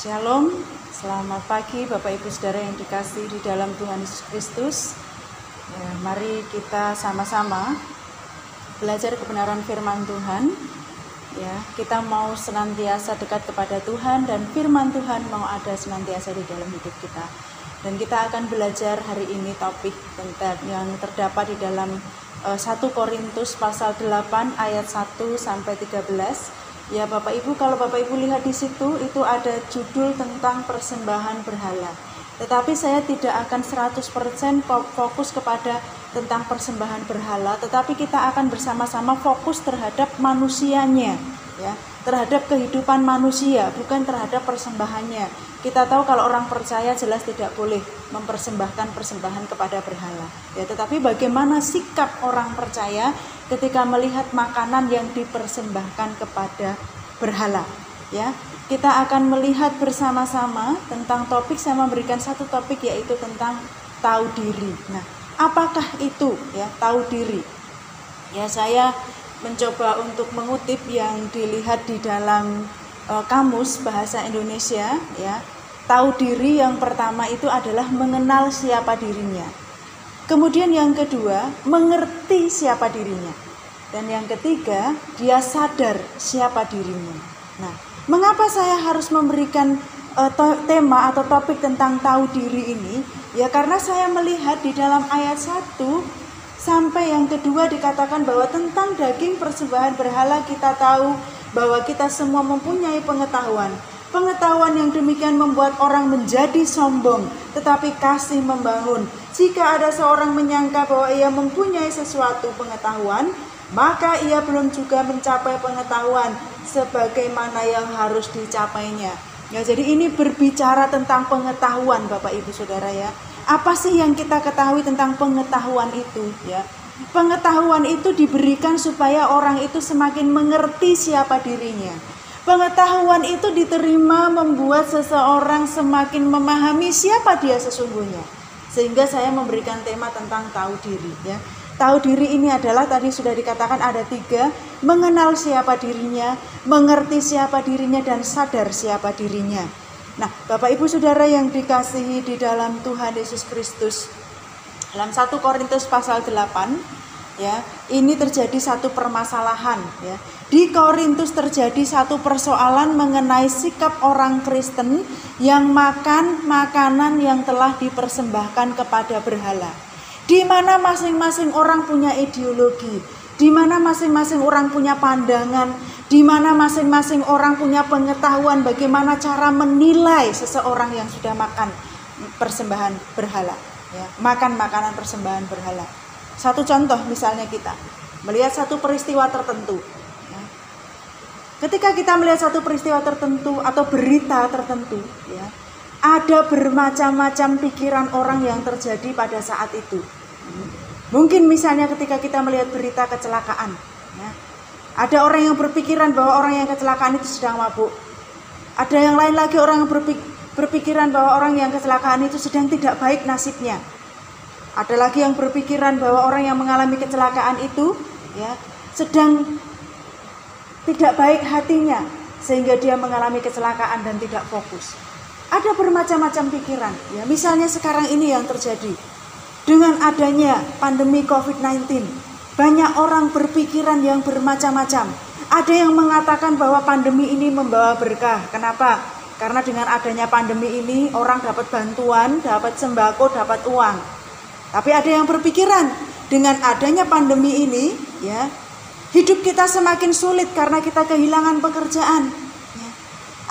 Shalom, selamat pagi Bapak Ibu Saudara yang dikasihi di dalam Tuhan Yesus Kristus. Mari kita sama-sama belajar kebenaran firman Tuhan. Kita mau senantiasa dekat kepada Tuhan dan firman Tuhan mau ada senantiasa di dalam hidup kita. Dan kita akan belajar hari ini topik yang terdapat di dalam 1 Korintus pasal 8 ayat 1 sampai 13. Ya Bapak Ibu, kalau Bapak Ibu lihat di situ, itu ada judul tentang persembahan berhala. Tetapi saya tidak akan 100% fokus kepada tentang persembahan berhala, tetapi kita akan bersama-sama fokus terhadap manusianya, ya, terhadap kehidupan manusia, bukan terhadap persembahannya. Kita tahu kalau orang percaya jelas tidak boleh mempersembahkan persembahan kepada berhala. Ya, tetapi bagaimana sikap orang percaya ketika melihat makanan yang dipersembahkan kepada berhala? Ya, kita akan melihat bersama-sama tentang topik. Saya memberikan satu topik yaitu tentang tahu diri. Nah, apakah itu ya tahu diri? Ya, saya mencoba untuk mengutip yang dilihat di dalam kamus bahasa Indonesia, ya. Tahu diri yang pertama itu adalah mengenal siapa dirinya. Kemudian yang kedua, mengerti siapa dirinya. Dan yang ketiga, dia sadar siapa dirinya. Nah, mengapa saya harus memberikan tema atau topik tentang tahu diri ini? Ya karena saya melihat di dalam ayat 1 sampai yang kedua dikatakan bahwa tentang daging persembahan berhala kita tahu bahwa kita semua mempunyai pengetahuan. Pengetahuan yang demikian membuat orang menjadi sombong, tetapi kasih membangun. Jika ada seorang menyangka bahwa ia mempunyai sesuatu pengetahuan, maka ia belum juga mencapai pengetahuan sebagaimana yang harus dicapainya. Ya, jadi ini berbicara tentang pengetahuan Bapak Ibu Saudara ya. Apa sih yang kita ketahui tentang pengetahuan itu ya? Pengetahuan itu diberikan supaya orang itu semakin mengerti siapa dirinya. Pengetahuan itu diterima membuat seseorang semakin memahami siapa dia sesungguhnya. Sehingga saya memberikan tema tentang tahu diri ya. Tahu diri ini adalah tadi sudah dikatakan ada 3, mengenal siapa dirinya, mengerti siapa dirinya, dan sadar siapa dirinya. Nah, Bapak Ibu Saudara yang dikasihi di dalam Tuhan Yesus Kristus, dalam 1 Korintus pasal 8, ya, ini terjadi satu permasalahan ya. Di Korintus terjadi satu persoalan mengenai sikap orang Kristen yang makan makanan yang telah dipersembahkan kepada berhala. Di mana masing-masing orang punya ideologi, di mana masing-masing orang punya pandangan, di mana masing-masing orang punya pengetahuan bagaimana cara menilai seseorang yang sudah makan persembahan berhala, ya, makan makanan persembahan berhala. Satu contoh misalnya kita melihat satu peristiwa tertentu. Ya. Ketika kita melihat satu peristiwa tertentu atau berita tertentu, ya, ada bermacam-macam pikiran orang yang terjadi pada saat itu. Mungkin misalnya ketika kita melihat berita kecelakaan, ya, ada orang yang berpikiran bahwa orang yang kecelakaan itu sedang mabuk. Ada yang lain lagi orang yang berpikiran bahwa orang yang kecelakaan itu sedang tidak baik nasibnya. Ada lagi yang berpikiran bahwa orang yang mengalami kecelakaan itu ya sedang tidak baik hatinya sehingga dia mengalami kecelakaan dan tidak fokus. Ada bermacam-macam pikiran. Ya, misalnya sekarang ini yang terjadi dengan adanya pandemi COVID-19, banyak orang berpikiran yang bermacam-macam. Ada yang mengatakan bahwa pandemi ini membawa berkah. Kenapa? Karena dengan adanya pandemi ini orang dapat bantuan, dapat sembako, dapat uang. Tapi ada yang berpikiran dengan adanya pandemi ini, ya, hidup kita semakin sulit karena kita kehilangan pekerjaan. Ya.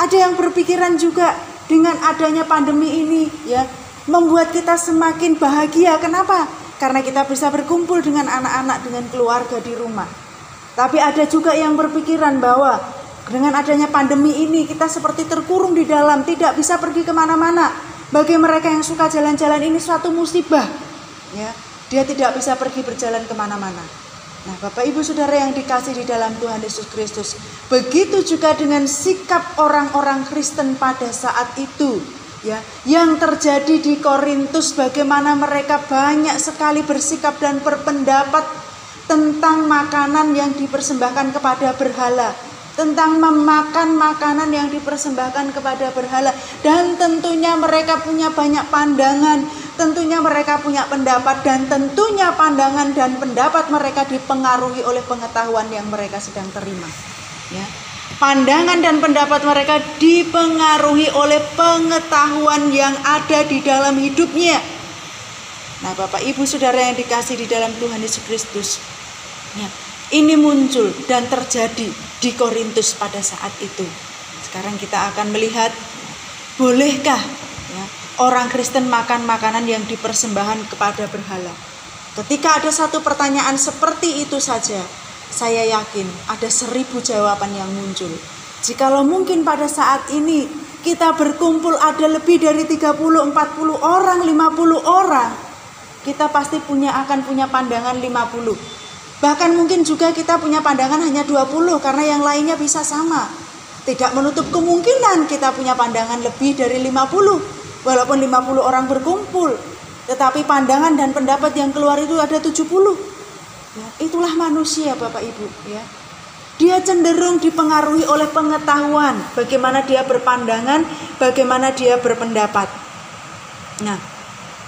Ada yang berpikiran juga dengan adanya pandemi ini, ya, membuat kita semakin bahagia. Kenapa? Karena kita bisa berkumpul dengan anak-anak, dengan keluarga di rumah. Tapi ada juga yang berpikiran bahwa dengan adanya pandemi ini kita seperti terkurung di dalam, tidak bisa pergi kemana-mana. Bagi mereka yang suka jalan-jalan ini suatu musibah. Ya, dia tidak bisa pergi berjalan kemana-mana. Nah, Bapak Ibu Saudara yang dikasihi di dalam Tuhan Yesus Kristus, begitu juga dengan sikap orang-orang Kristen pada saat itu, ya, yang terjadi di Korintus, bagaimana mereka banyak sekali bersikap dan berpendapat tentang makanan yang dipersembahkan kepada berhala. tentang memakan makanan yang dipersembahkan kepada berhala. Dan tentunya mereka punya banyak pandangan, tentunya mereka punya pendapat, dan tentunya pandangan dan pendapat mereka dipengaruhi oleh pengetahuan yang mereka sedang terima. Ya. Pandangan dan pendapat mereka dipengaruhi oleh pengetahuan yang ada di dalam hidupnya. Nah, Bapak Ibu Saudara yang dikasih di dalam Tuhan Yesus Kristus, ya, ini muncul dan terjadi di Korintus pada saat itu. Sekarang kita akan melihat, bolehkah ya, orang Kristen makan makanan yang dipersembahkan kepada berhala? Ketika ada satu pertanyaan seperti itu saja, saya yakin ada 1000 jawaban yang muncul. Jikalau mungkin pada saat ini kita berkumpul ada lebih dari 30, 40 orang, 50 orang, kita pasti akan punya pandangan 50. Bahkan mungkin juga kita punya pandangan hanya 20 karena yang lainnya bisa sama. Tidak menutup kemungkinan kita punya pandangan lebih dari 50. Walaupun 50 orang berkumpul, tetapi pandangan dan pendapat yang keluar itu ada 70. Ya, itulah manusia Bapak Ibu. Ya. Dia cenderung dipengaruhi oleh pengetahuan, bagaimana dia berpandangan, bagaimana dia berpendapat. Nah,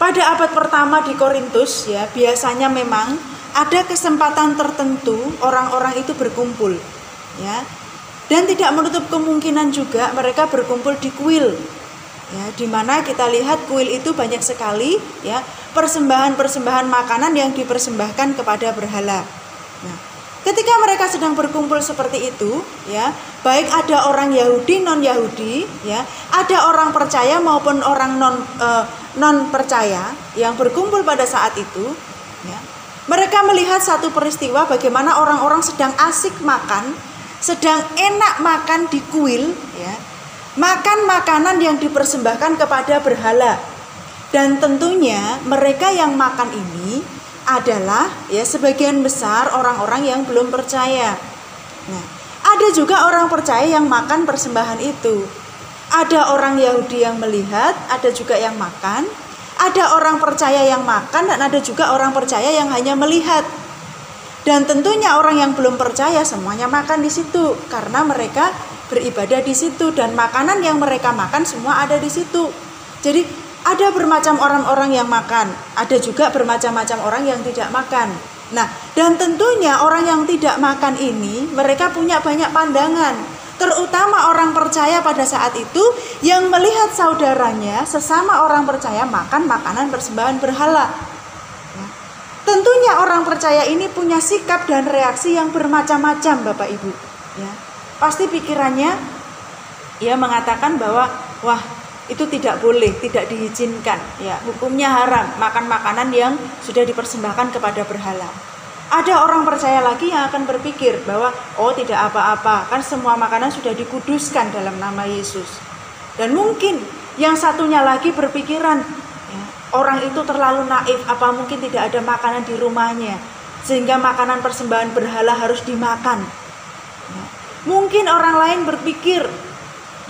pada abad pertama di Korintus ya, biasanya memang ada kesempatan tertentu orang-orang itu berkumpul, ya, dan tidak menutup kemungkinan juga mereka berkumpul di kuil, ya, di mana kita lihat kuil itu banyak sekali, ya, persembahan-persembahan makanan yang dipersembahkan kepada berhala. Nah, ketika mereka sedang berkumpul seperti itu, ya, baik ada orang Yahudi, non Yahudi, ya, ada orang percaya maupun orang non percaya yang berkumpul pada saat itu, ya. Mereka melihat satu peristiwa bagaimana orang-orang sedang asik makan, sedang enak makan di kuil, ya, makan makanan yang dipersembahkan kepada berhala. Dan tentunya mereka yang makan ini adalah ya sebagian besar orang-orang yang belum percaya. Nah, ada juga orang percaya yang makan persembahan itu. Ada orang Yahudi yang melihat, ada juga yang makan. Ada orang percaya yang makan dan ada juga orang percaya yang hanya melihat. Dan tentunya orang yang belum percaya semuanya makan di situ karena mereka beribadah di situ dan makanan yang mereka makan semua ada di situ. Jadi ada bermacam orang-orang yang makan, ada juga bermacam-macam orang yang tidak makan. Nah, dan tentunya orang yang tidak makan ini mereka punya banyak pandangan. Terutama orang percaya pada saat itu yang melihat saudaranya sesama orang percaya makan makanan persembahan berhala. Ya. Tentunya orang percaya ini punya sikap dan reaksi yang bermacam-macam Bapak Ibu. Ya. Pasti pikirannya ia mengatakan bahwa wah itu tidak boleh, tidak diizinkan. Ya, hukumnya haram makan makanan yang sudah dipersembahkan kepada berhala. Ada orang percaya lagi yang akan berpikir bahwa oh tidak apa-apa, kan semua makanan sudah dikuduskan dalam nama Yesus. Dan mungkin yang satunya lagi berpikiran ya, orang itu terlalu naif, apa mungkin tidak ada makanan di rumahnya sehingga makanan persembahan berhala harus dimakan. Ya. Mungkin orang lain berpikir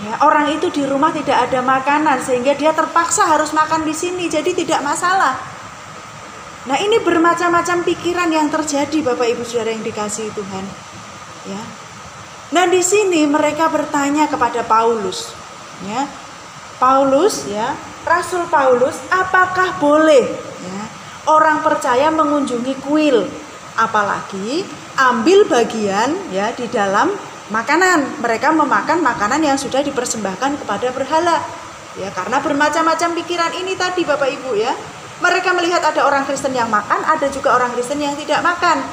ya, orang itu di rumah tidak ada makanan sehingga dia terpaksa harus makan di sini, jadi tidak masalah. Nah, ini bermacam-macam pikiran yang terjadi Bapak Ibu Saudara yang dikasihi Tuhan. Ya. Nah, di sini mereka bertanya kepada Paulus, ya. Paulus, ya, Rasul Paulus, apakah boleh ya, orang percaya mengunjungi kuil, apalagi ambil bagian ya di dalam makanan. Mereka memakan makanan yang sudah dipersembahkan kepada berhala. Ya, karena bermacam-macam pikiran ini tadi Bapak Ibu ya. Mereka melihat ada orang Kristen yang makan, ada juga orang Kristen yang tidak makan.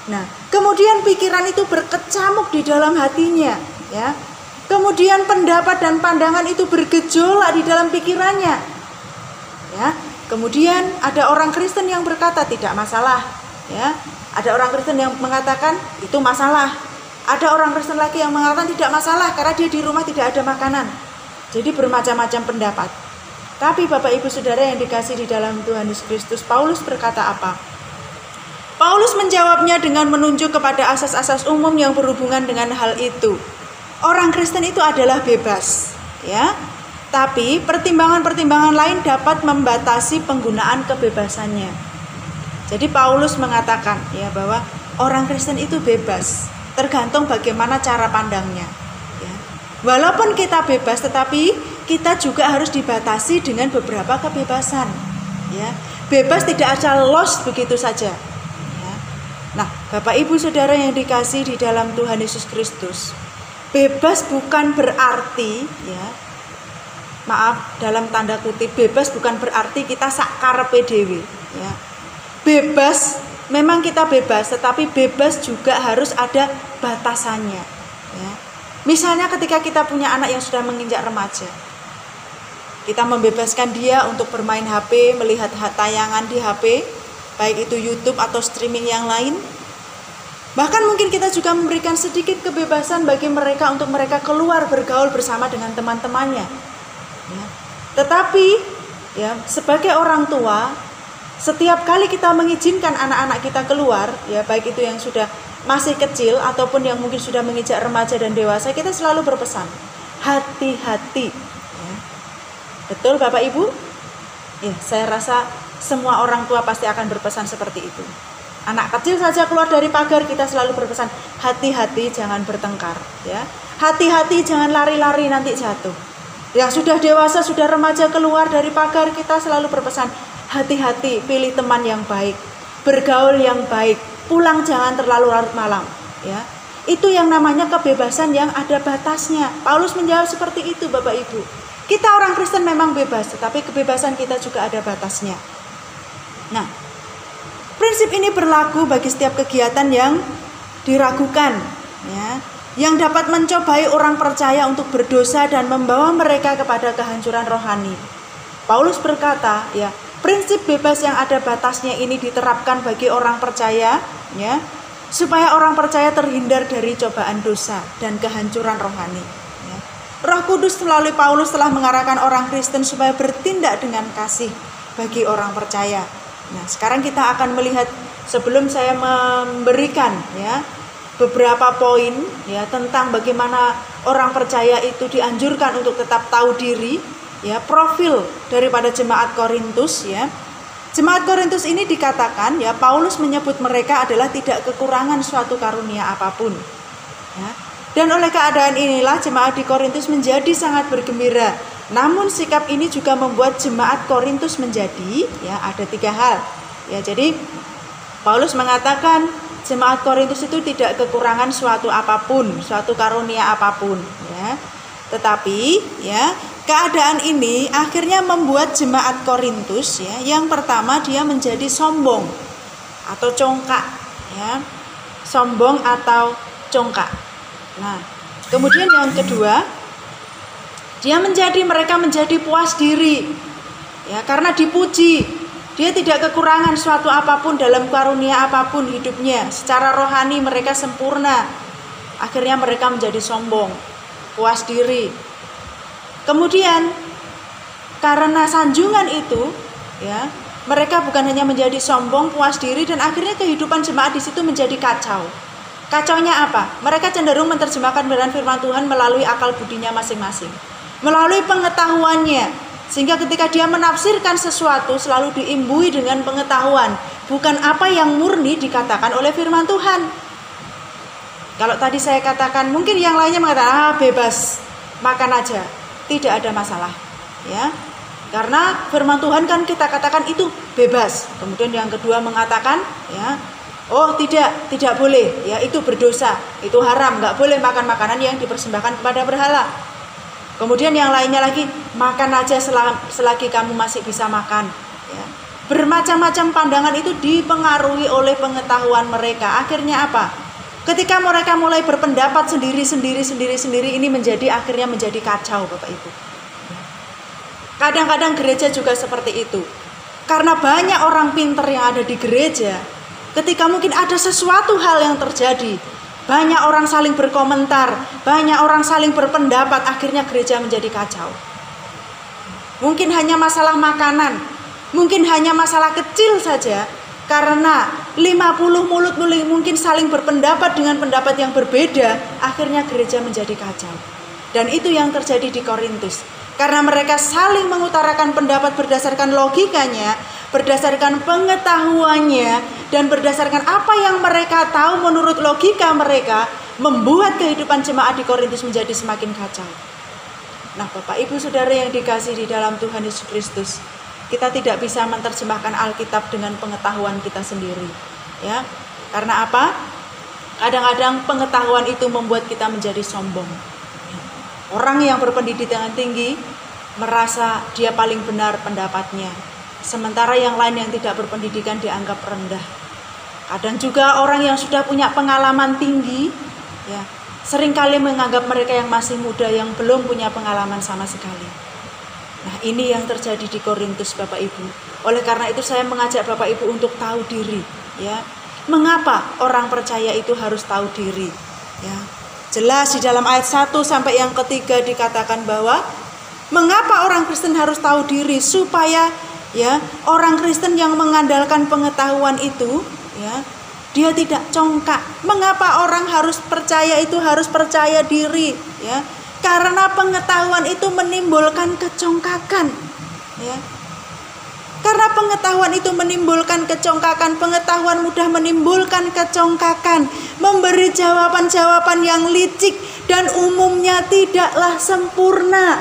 Nah, kemudian pikiran itu berkecamuk di dalam hatinya, ya. Kemudian pendapat dan pandangan itu bergejolak di dalam pikirannya. Ya. Kemudian ada orang Kristen yang berkata tidak masalah, ya. Ada orang Kristen yang mengatakan itu masalah. Ada orang Kristen lagi yang mengatakan tidak masalah karena dia di rumah tidak ada makanan. Jadi bermacam-macam pendapat. Tapi Bapak Ibu Saudara yang dikasih di dalam Tuhan Yesus Kristus, Paulus berkata apa? Paulus menjawabnya dengan menunjuk kepada asas-asas umum yang berhubungan dengan hal itu. Orang Kristen itu adalah bebas, ya. Tapi pertimbangan-pertimbangan lain dapat membatasi penggunaan kebebasannya. Jadi Paulus mengatakan ya bahwa orang Kristen itu bebas. Tergantung bagaimana cara pandangnya. Ya. Walaupun kita bebas, tetapi kita juga harus dibatasi dengan beberapa kebebasan. Ya. Bebas tidak asal los begitu saja. Ya. Nah, Bapak Ibu Saudara yang dikasihi di dalam Tuhan Yesus Kristus, bebas bukan berarti, ya, maaf dalam tanda kutip, bebas bukan berarti kita sak karepe dhewe. Ya. Bebas, memang kita bebas, tetapi bebas juga harus ada batasannya. Ya. Misalnya ketika kita punya anak yang sudah menginjak remaja, kita membebaskan dia untuk bermain HP, melihat tayangan di HP, baik itu YouTube atau streaming yang lain. Bahkan mungkin kita juga memberikan sedikit kebebasan bagi mereka untuk mereka keluar bergaul bersama dengan teman-temannya. Ya. Tetapi, ya, sebagai orang tua, setiap kali kita mengizinkan anak-anak kita keluar, ya baik itu yang sudah masih kecil ataupun yang mungkin sudah menginjak remaja dan dewasa, kita selalu berpesan, hati-hati. Ya. Betul Bapak Ibu? Ya, saya rasa semua orang tua pasti akan berpesan seperti itu. Anak kecil saja keluar dari pagar, kita selalu berpesan, hati-hati jangan bertengkar. Ya. Hati-hati jangan lari-lari nanti jatuh. Yang sudah dewasa, sudah remaja keluar dari pagar, kita selalu berpesan, hati-hati, pilih teman yang baik, bergaul yang baik, pulang jangan terlalu larut malam. Ya, itu yang namanya kebebasan yang ada batasnya. Paulus menjawab seperti itu, Bapak Ibu. Kita orang Kristen memang bebas, tetapi kebebasan kita juga ada batasnya. Nah, prinsip ini berlaku bagi setiap kegiatan yang diragukan, ya, yang dapat mencobai orang percaya untuk berdosa dan membawa mereka kepada kehancuran rohani. Paulus berkata, ya, prinsip bebas yang ada batasnya ini diterapkan bagi orang percaya, ya, supaya orang percaya terhindar dari cobaan dosa dan kehancuran rohani. Ya. Roh Kudus melalui Paulus telah mengarahkan orang Kristen supaya bertindak dengan kasih bagi orang percaya. Nah, sekarang kita akan melihat, sebelum saya memberikan, ya, beberapa poin, ya, tentang bagaimana orang percaya itu dianjurkan untuk tetap tahu diri. Ya, profil daripada jemaat Korintus, ya. Jemaat Korintus ini dikatakan, ya, Paulus menyebut mereka adalah tidak kekurangan suatu karunia apapun. Ya. Dan oleh keadaan inilah jemaat di Korintus menjadi sangat bergembira. Namun sikap ini juga membuat jemaat Korintus menjadi, ya, ada 3 hal. Ya, jadi Paulus mengatakan jemaat Korintus itu tidak kekurangan suatu apapun, suatu karunia apapun, ya. Tetapi, ya, keadaan ini akhirnya membuat jemaat Korintus, ya, yang pertama dia menjadi sombong atau congkak, ya. Sombong atau congkak. Nah, kemudian yang kedua, mereka menjadi puas diri. Ya, karena dipuji. Dia tidak kekurangan suatu apapun dalam karunia apapun hidupnya. Secara rohani mereka sempurna. Akhirnya mereka menjadi sombong, puas diri. Kemudian karena sanjungan itu, ya, mereka bukan hanya menjadi sombong, puas diri, dan akhirnya kehidupan jemaat di situ menjadi kacau. Kacaunya apa? Mereka cenderung menerjemahkan firman Tuhan melalui akal budinya masing-masing, melalui pengetahuannya, sehingga ketika dia menafsirkan sesuatu selalu diimbui dengan pengetahuan, bukan apa yang murni dikatakan oleh firman Tuhan. Kalau tadi saya katakan, mungkin yang lainnya mengatakan, bebas, makan aja. Tidak ada masalah, ya, karena firman Tuhan kan kita katakan itu bebas. Kemudian yang kedua mengatakan, ya, oh tidak boleh, ya, itu berdosa, itu haram, nggak boleh makan makanan yang dipersembahkan kepada berhala. Kemudian yang lainnya lagi, makan aja selagi kamu masih bisa makan. Ya. Bermacam-macam pandangan itu dipengaruhi oleh pengetahuan mereka. Akhirnya apa? Ketika mereka mulai berpendapat sendiri, ini akhirnya menjadi kacau, Bapak Ibu. Kadang-kadang gereja juga seperti itu. Karena banyak orang pintar yang ada di gereja, ketika mungkin ada sesuatu hal yang terjadi, banyak orang saling berkomentar, banyak orang saling berpendapat, akhirnya gereja menjadi kacau. Mungkin hanya masalah makanan, mungkin hanya masalah kecil saja. Karena 50 mulut mungkin saling berpendapat dengan pendapat yang berbeda, akhirnya gereja menjadi kacau. Dan itu yang terjadi di Korintus. Karena mereka saling mengutarakan pendapat berdasarkan logikanya, berdasarkan pengetahuannya, dan berdasarkan apa yang mereka tahu menurut logika mereka, membuat kehidupan jemaat di Korintus menjadi semakin kacau. Nah, Bapak Ibu Saudara yang dikasihi di dalam Tuhan Yesus Kristus, kita tidak bisa menerjemahkan Alkitab dengan pengetahuan kita sendiri, ya. Karena apa? Kadang-kadang pengetahuan itu membuat kita menjadi sombong. Orang yang berpendidikan tinggi merasa dia paling benar pendapatnya, sementara yang lain yang tidak berpendidikan dianggap rendah. Kadang juga orang yang sudah punya pengalaman tinggi, ya, seringkali menganggap mereka yang masih muda yang belum punya pengalaman sama sekali. Nah, ini yang terjadi di Korintus, Bapak Ibu. Oleh karena itu saya mengajak Bapak Ibu untuk tahu diri, ya. Mengapa orang percaya itu harus tahu diri, ya. Jelas di dalam ayat 1 sampai yang ketiga dikatakan bahwa mengapa orang Kristen harus tahu diri, supaya ya orang Kristen yang mengandalkan pengetahuan itu, ya, dia tidak congkak. Mengapa orang harus percaya itu harus percaya diri, ya? Karena pengetahuan itu menimbulkan kecongkakan, ya. Karena pengetahuan itu menimbulkan kecongkakan, pengetahuan mudah menimbulkan kecongkakan, memberi jawaban-jawaban yang licik dan umumnya tidaklah sempurna,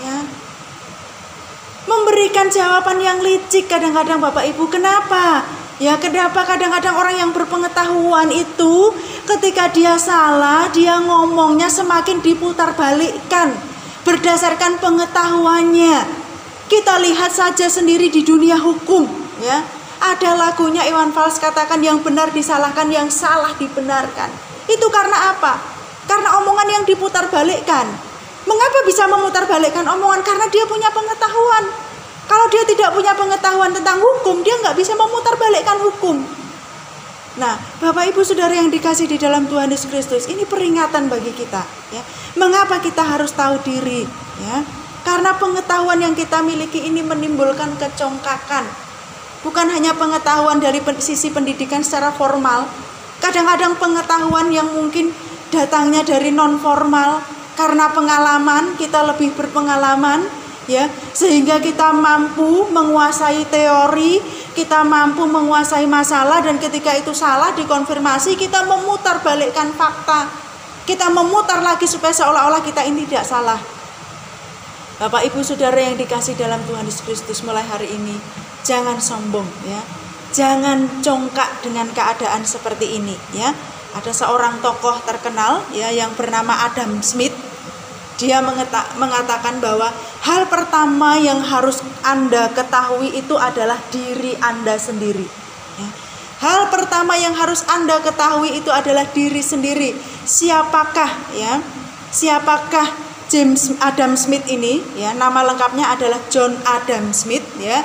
ya. Memberikan jawaban yang licik kadang-kadang Bapak Ibu, kenapa? Ya, kenapa kadang-kadang orang yang berpengetahuan itu ketika dia salah, dia ngomongnya semakin diputar balikkan berdasarkan pengetahuannya. Kita lihat saja sendiri di dunia hukum, ya. Ada lagunya Iwan Fals katakan yang benar disalahkan, yang salah dibenarkan. Itu karena apa? Karena omongan yang diputar balikkan. Mengapa bisa memutar balikkan omongan? Karena dia punya pengetahuan. Kalau dia tidak punya pengetahuan tentang hukum, dia nggak bisa memutar balikkan hukum. Nah, Bapak Ibu Saudara yang dikasih di dalam Tuhan Yesus Kristus, ini peringatan bagi kita, ya. Mengapa kita harus tahu diri, ya? Karena pengetahuan yang kita miliki ini menimbulkan kecongkakan. Bukan hanya pengetahuan dari sisi pendidikan secara formal. Kadang-kadang pengetahuan yang mungkin datangnya dari non formal. Karena pengalaman, kita lebih berpengalaman, ya, sehingga kita mampu menguasai teori, kita mampu menguasai masalah, dan ketika itu salah dikonfirmasi, kita memutar balikkan fakta. Kita memutar lagi supaya seolah-olah kita ini tidak salah. Bapak Ibu Saudara yang dikasih dalam Tuhan Yesus Kristus, mulai hari ini jangan sombong, ya. Jangan congkak dengan keadaan seperti ini, ya. Ada seorang tokoh terkenal, ya, yang bernama Adam Smith. Dia mengatakan bahwa hal pertama yang harus Anda ketahui itu adalah diri Anda sendiri, ya. Hal pertama yang harus Anda ketahui itu adalah diri sendiri. Siapakah, ya? Siapakah Adam Smith ini, ya, nama lengkapnya adalah John Adam Smith, ya.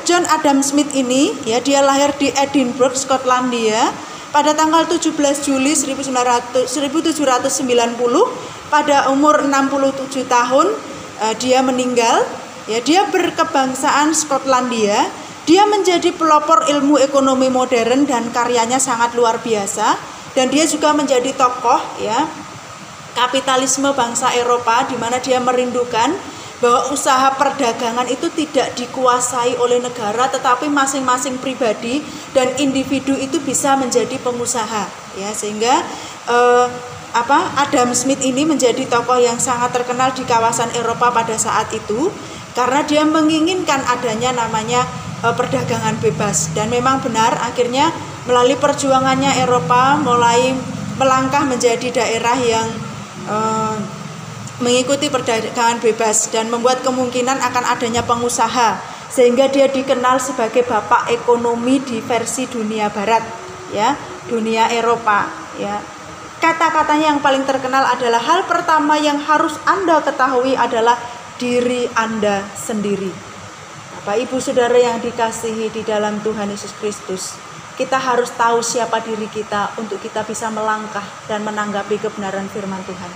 John Adam Smith ini, ya, dia lahir di Edinburgh, Skotlandia pada tanggal 17 Juli 1790. Pada umur 67 tahun dia meninggal, ya. Dia berkebangsaan Skotlandia. Dia menjadi pelopor ilmu ekonomi modern dan karyanya sangat luar biasa, dan dia juga menjadi tokoh, ya, kapitalisme bangsa Eropa, di mana dia merindukan bahwa usaha perdagangan itu tidak dikuasai oleh negara, tetapi masing-masing pribadi dan individu itu bisa menjadi pengusaha, ya. Sehingga Adam Smith ini menjadi tokoh yang sangat terkenal di kawasan Eropa pada saat itu, karena dia menginginkan adanya namanya perdagangan bebas. Dan memang benar, akhirnya melalui perjuangannya Eropa mulai melangkah menjadi daerah yang mengikuti perdagangan bebas dan membuat kemungkinan akan adanya pengusaha, sehingga dia dikenal sebagai bapak ekonomi di versi dunia barat, ya, dunia Eropa, ya. Kata-katanya yang paling terkenal adalah hal pertama yang harus Anda ketahui adalah diri Anda sendiri. Bapak Ibu Saudara yang dikasihi di dalam Tuhan Yesus Kristus, kita harus tahu siapa diri kita untuk kita bisa melangkah dan menanggapi kebenaran firman Tuhan.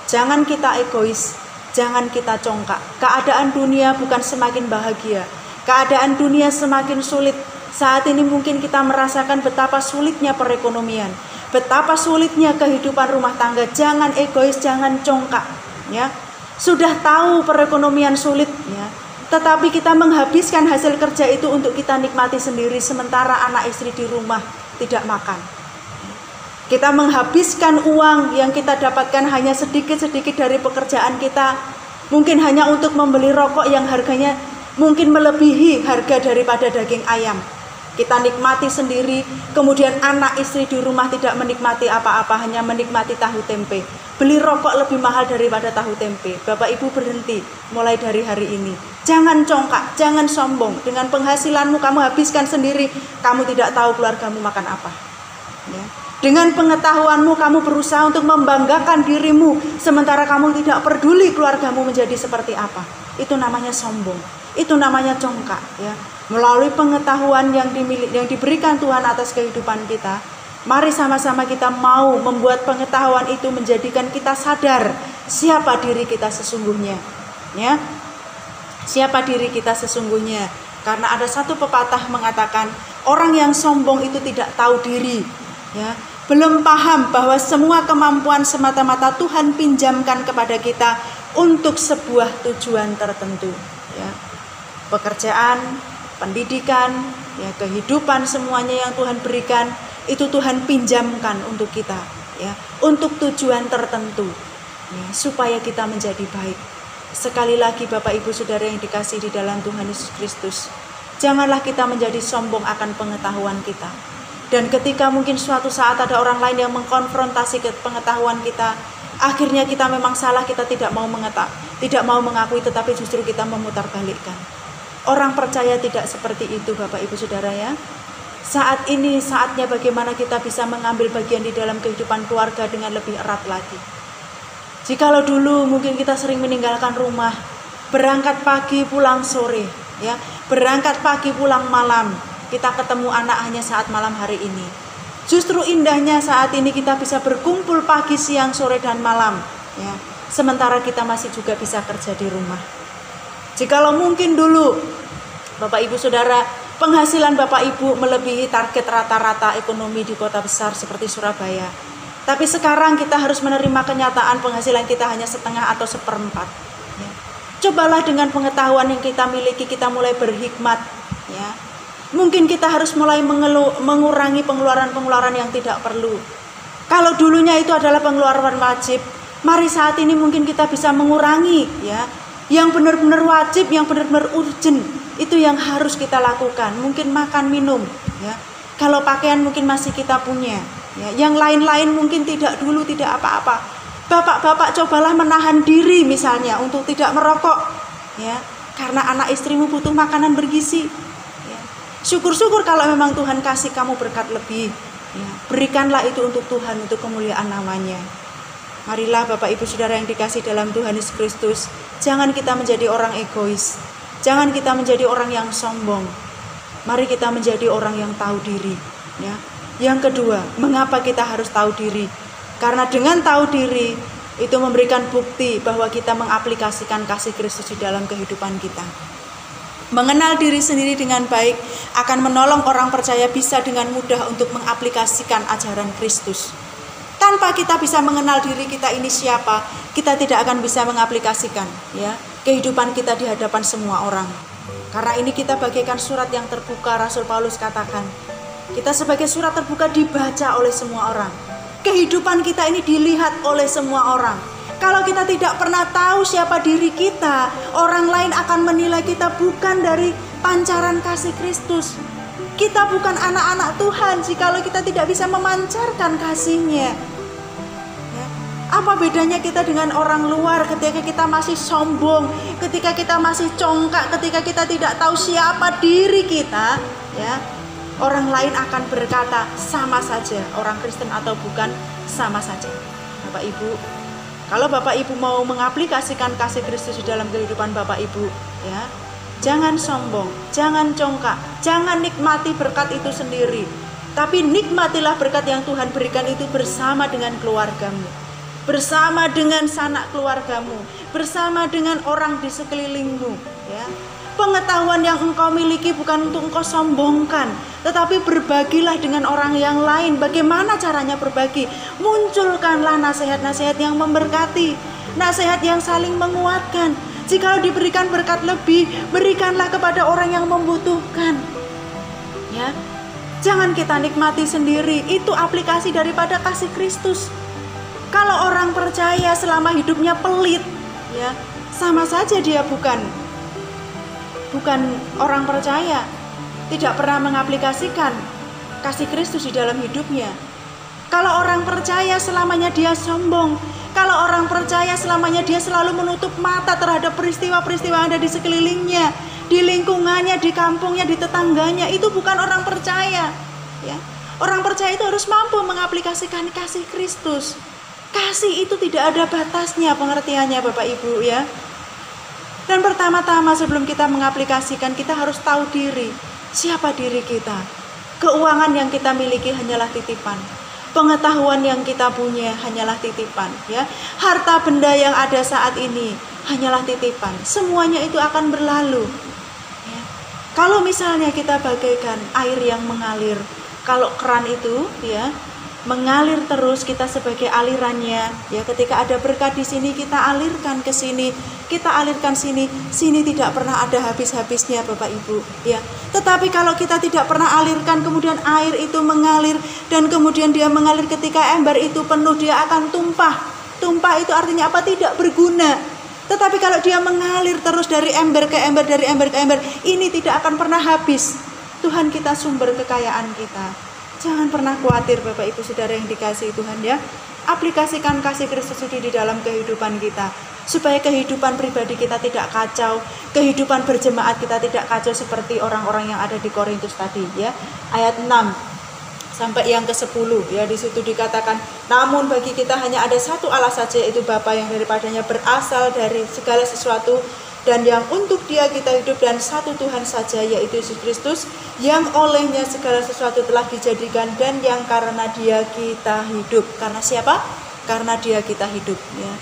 Jangan kita egois, jangan kita congkak. Keadaan dunia bukan semakin bahagia, keadaan dunia semakin sulit. Saat ini mungkin kita merasakan betapa sulitnya perekonomian, betapa sulitnya kehidupan rumah tangga. Jangan egois, jangan congkak, ya. Sudah tahu perekonomian sulit, ya, tetapi kita menghabiskan hasil kerja itu untuk kita nikmati sendiri, sementara anak istri di rumah tidak makan. Kita menghabiskan uang yang kita dapatkan hanya sedikit-sedikit dari pekerjaan kita, mungkin hanya untuk membeli rokok yang harganya mungkin melebihi harga daripada daging ayam. Kita nikmati sendiri, kemudian anak istri di rumah tidak menikmati apa-apa, hanya menikmati tahu tempe. Beli rokok lebih mahal daripada tahu tempe. Bapak Ibu berhenti mulai dari hari ini. Jangan congkak, jangan sombong. Dengan penghasilanmu kamu habiskan sendiri, kamu tidak tahu keluargamu makan apa. Ya. Dengan pengetahuanmu kamu berusaha untuk membanggakan dirimu, sementara kamu tidak peduli keluargamu menjadi seperti apa. Itu namanya sombong, itu namanya congkak. Ya. Melalui pengetahuan yang diberikan Tuhan atas kehidupan kita, mari sama-sama kita mau membuat pengetahuan itu menjadikan kita sadar siapa diri kita sesungguhnya. Ya. Siapa diri kita sesungguhnya. Karena ada satu pepatah mengatakan, orang yang sombong itu tidak tahu diri. Ya, belum paham bahwa semua kemampuan semata-mata Tuhan pinjamkan kepada kita untuk sebuah tujuan tertentu. Ya. Pekerjaan, pendidikan, ya, kehidupan semuanya yang Tuhan berikan itu Tuhan pinjamkan untuk kita, ya, untuk tujuan tertentu, ya, supaya kita menjadi baik. Sekali lagi Bapak Ibu Saudara yang dikasihi di dalam Tuhan Yesus Kristus, janganlah kita menjadi sombong akan pengetahuan kita. Dan ketika mungkin suatu saat ada orang lain yang mengkonfrontasi ke pengetahuan kita, akhirnya kita memang salah, kita tidak mau mengakui, tetapi justru kita memutarbalikkan. Orang percaya tidak seperti itu Bapak Ibu Saudara ya. Saat ini saatnya bagaimana kita bisa mengambil bagian di dalam kehidupan keluarga dengan lebih erat lagi. Jikalau dulu mungkin kita sering meninggalkan rumah, berangkat pagi pulang sore, ya, berangkat pagi pulang malam, kita ketemu anak hanya saat malam hari ini. Justru indahnya saat ini kita bisa berkumpul pagi, siang, sore, dan malam, ya, sementara kita masih juga bisa kerja di rumah. Jikalau mungkin dulu Bapak Ibu Saudara, penghasilan Bapak Ibu melebihi target rata-rata ekonomi di kota besar seperti Surabaya, tapi sekarang kita harus menerima kenyataan penghasilan kita hanya setengah atau seperempat. Ya. Cobalah dengan pengetahuan yang kita miliki, kita mulai berhikmat. Ya. Mungkin kita harus mulai mengurangi pengeluaran-pengeluaran yang tidak perlu. Kalau dulunya itu adalah pengeluaran wajib, mari saat ini mungkin kita bisa mengurangi, ya. Yang benar-benar wajib, yang benar-benar urgent, itu yang harus kita lakukan. Mungkin makan, minum, ya. Kalau pakaian mungkin masih kita punya, ya. Yang lain-lain mungkin tidak dulu, tidak apa-apa. Bapak-bapak cobalah menahan diri misalnya untuk tidak merokok, ya. Karena anak istrimu butuh makanan bergizi. Syukur-syukur kalau memang Tuhan kasih kamu berkat lebih, ya, berikanlah itu untuk Tuhan, untuk kemuliaan namanya. Marilah Bapak Ibu Saudara yang dikasih dalam Tuhan Yesus Kristus, jangan kita menjadi orang egois, jangan kita menjadi orang yang sombong. Mari kita menjadi orang yang tahu diri, ya. Yang kedua, mengapa kita harus tahu diri? Karena dengan tahu diri itu memberikan bukti bahwa kita mengaplikasikan kasih Kristus di dalam kehidupan kita. Mengenal diri sendiri dengan baik akan menolong orang percaya bisa dengan mudah untuk mengaplikasikan ajaran Kristus. Tanpa kita bisa mengenal diri kita ini siapa, kita tidak akan bisa mengaplikasikan, ya, kehidupan kita di hadapan semua orang. Karena ini kita bagaikan surat yang terbuka, Rasul Paulus katakan. Kita sebagai surat terbuka dibaca oleh semua orang. Kehidupan kita ini dilihat oleh semua orang. Kalau kita tidak pernah tahu siapa diri kita, orang lain akan menilai kita bukan dari pancaran kasih Kristus. Kita bukan anak-anak Tuhan jikalau kita tidak bisa memancarkan kasih-Nya. Ya. Apa bedanya kita dengan orang luar ketika kita masih sombong, ketika kita masih congkak, ketika kita tidak tahu siapa diri kita, ya. Orang lain akan berkata sama saja, orang Kristen atau bukan sama saja. Bapak Ibu, kalau Bapak Ibu mau mengaplikasikan kasih Kristus di dalam kehidupan Bapak Ibu, ya, jangan sombong, jangan congkak, jangan nikmati berkat itu sendiri. Tapi nikmatilah berkat yang Tuhan berikan itu bersama dengan keluargamu, bersama dengan sanak keluargamu, bersama dengan orang di sekelilingmu, ya. Pengetahuan yang engkau miliki bukan untuk engkau sombongkan, tetapi berbagilah dengan orang yang lain. Bagaimana caranya berbagi? Munculkanlah nasihat-nasihat yang memberkati, nasihat yang saling menguatkan. Jika diberikan berkat lebih, berikanlah kepada orang yang membutuhkan. Ya, Jangan kita nikmati sendiri, itu aplikasi daripada kasih Kristus. Kalau orang percaya selama hidupnya pelit, ya, sama saja dia bukan orang percaya, tidak pernah mengaplikasikan kasih Kristus di dalam hidupnya. Kalau orang percaya selamanya dia sombong, kalau orang percaya selamanya dia selalu menutup mata terhadap peristiwa-peristiwa yang ada di sekelilingnya, di lingkungannya, di kampungnya, di tetangganya, itu bukan orang percaya. Ya. Orang percaya itu harus mampu mengaplikasikan kasih Kristus. Kasih itu tidak ada batasnya pengertiannya Bapak Ibu ya. Dan pertama-tama sebelum kita mengaplikasikan, kita harus tahu diri. Siapa diri kita? Keuangan yang kita miliki hanyalah titipan. Pengetahuan yang kita punya hanyalah titipan ya. Harta benda yang ada saat ini hanyalah titipan. Semuanya itu akan berlalu ya. Kalau misalnya kita bagaikan air yang mengalir, kalau keran itu ya mengalir terus, kita sebagai alirannya ya, ketika ada berkat di sini kita alirkan ke sini, kita alirkan sini tidak pernah ada habis-habisnya Bapak Ibu ya. Tetapi kalau kita tidak pernah alirkan, kemudian air itu mengalir, dan kemudian dia mengalir ketika ember itu penuh, dia akan tumpah. Tumpah itu artinya apa? Tidak berguna. Tetapi kalau dia mengalir terus dari ember ke ember, dari ember ke ember, ini tidak akan pernah habis. Tuhan kita sumber kekayaan kita. Jangan pernah khawatir Bapak Ibu Saudara yang dikasihi Tuhan ya. Aplikasikan kasih Kristus itu di dalam kehidupan kita, supaya kehidupan pribadi kita tidak kacau, kehidupan berjemaat kita tidak kacau seperti orang-orang yang ada di Korintus tadi ya. Ayat 6 sampai yang ke-10 ya, di situ dikatakan, namun bagi kita hanya ada satu Allah saja, yaitu Bapa yang daripadanya berasal dari segala sesuatu dan yang untuk Dia kita hidup, dan satu Tuhan saja, yaitu Yesus Kristus, yang olehnya segala sesuatu telah dijadikan dan yang karena Dia kita hidup. Karena siapa? Karena Dia kita hidup ya.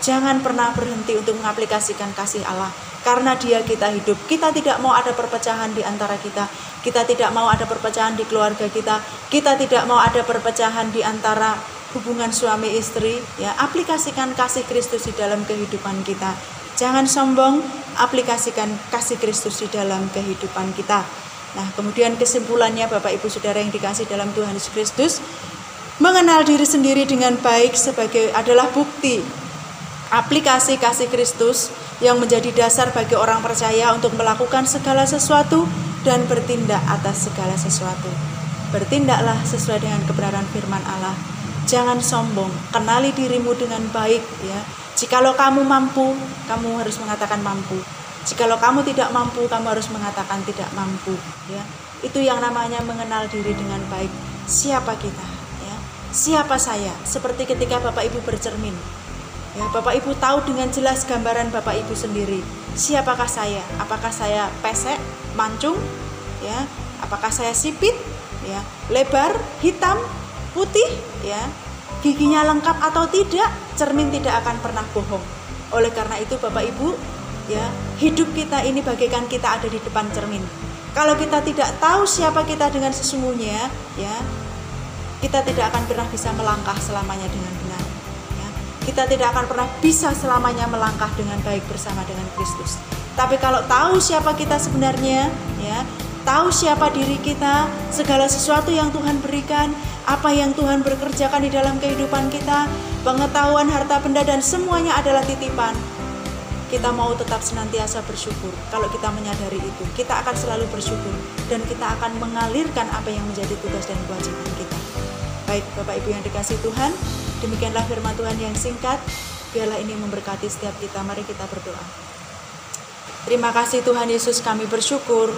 Jangan pernah berhenti untuk mengaplikasikan kasih Allah. Karena Dia kita hidup. Kita tidak mau ada perpecahan di antara kita. Kita tidak mau ada perpecahan di keluarga kita. Kita tidak mau ada perpecahan di antara hubungan suami istri ya. Aplikasikan kasih Kristus di dalam kehidupan kita. Jangan sombong, aplikasikan kasih Kristus di dalam kehidupan kita. Nah, kemudian kesimpulannya Bapak Ibu Saudara yang dikasihi dalam Tuhan Yesus Kristus, mengenal diri sendiri dengan baik adalah bukti aplikasi kasih Kristus yang menjadi dasar bagi orang percaya untuk melakukan segala sesuatu dan bertindak atas segala sesuatu. Bertindaklah sesuai dengan kebenaran firman Allah. Jangan sombong, kenali dirimu dengan baik ya. Jikalau kamu mampu, kamu harus mengatakan mampu. Jikalau kamu tidak mampu, kamu harus mengatakan tidak mampu ya. Itu yang namanya mengenal diri dengan baik. Siapa kita ya? Siapa saya? Seperti ketika Bapak Ibu bercermin. Ya, Bapak Ibu tahu dengan jelas gambaran Bapak Ibu sendiri. Siapakah saya? Apakah saya pesek, mancung ya? Apakah saya sipit ya? Lebar, hitam, putih ya? Giginya lengkap atau tidak? Cermin tidak akan pernah bohong. Oleh karena itu Bapak Ibu ya, hidup kita ini bagaikan kita ada di depan cermin. Kalau kita tidak tahu siapa kita dengan sesungguhnya ya, kita tidak akan pernah bisa melangkah selamanya dengan benar ya. Kita tidak akan pernah bisa selamanya melangkah dengan baik bersama dengan Kristus. Tapi kalau tahu siapa kita sebenarnya ya, tahu siapa diri kita, segala sesuatu yang Tuhan berikan, apa yang Tuhan bekerjakan di dalam kehidupan kita, pengetahuan, harta benda, dan semuanya adalah titipan. Kita mau tetap senantiasa bersyukur. Kalau kita menyadari itu, kita akan selalu bersyukur dan kita akan mengalirkan apa yang menjadi tugas dan kewajiban kita. Baik Bapak Ibu yang dikasihi Tuhan, demikianlah firman Tuhan yang singkat. Biarlah ini memberkati setiap kita. Mari kita berdoa. Terima kasih Tuhan Yesus, kami bersyukur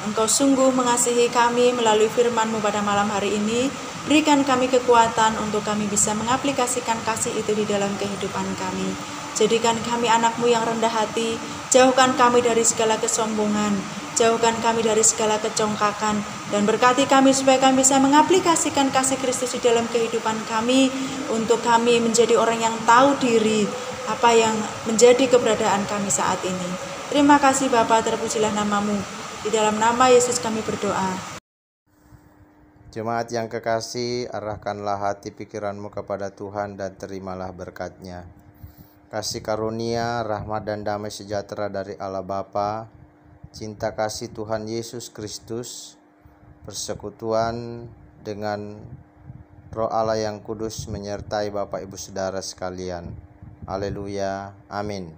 Engkau sungguh mengasihi kami melalui firman-Mu pada malam hari ini. Berikan kami kekuatan untuk kami bisa mengaplikasikan kasih itu di dalam kehidupan kami. Jadikan kami anak-Mu yang rendah hati. Jauhkan kami dari segala kesombongan. Jauhkan kami dari segala kecongkakan. Dan berkati kami supaya kami bisa mengaplikasikan kasih Kristus di dalam kehidupan kami. Untuk kami menjadi orang yang tahu diri apa yang menjadi keberadaan kami saat ini. Terima kasih Bapa, terpujilah nama-Mu. Di dalam nama Yesus kami berdoa. Jemaat yang kekasih, arahkanlah hati pikiranmu kepada Tuhan dan terimalah berkat-Nya. Kasih karunia, rahmat dan damai sejahtera dari Allah Bapa, cinta kasih Tuhan Yesus Kristus, persekutuan dengan Roh Allah yang kudus menyertai Bapak Ibu Saudara sekalian. Haleluya. Amin.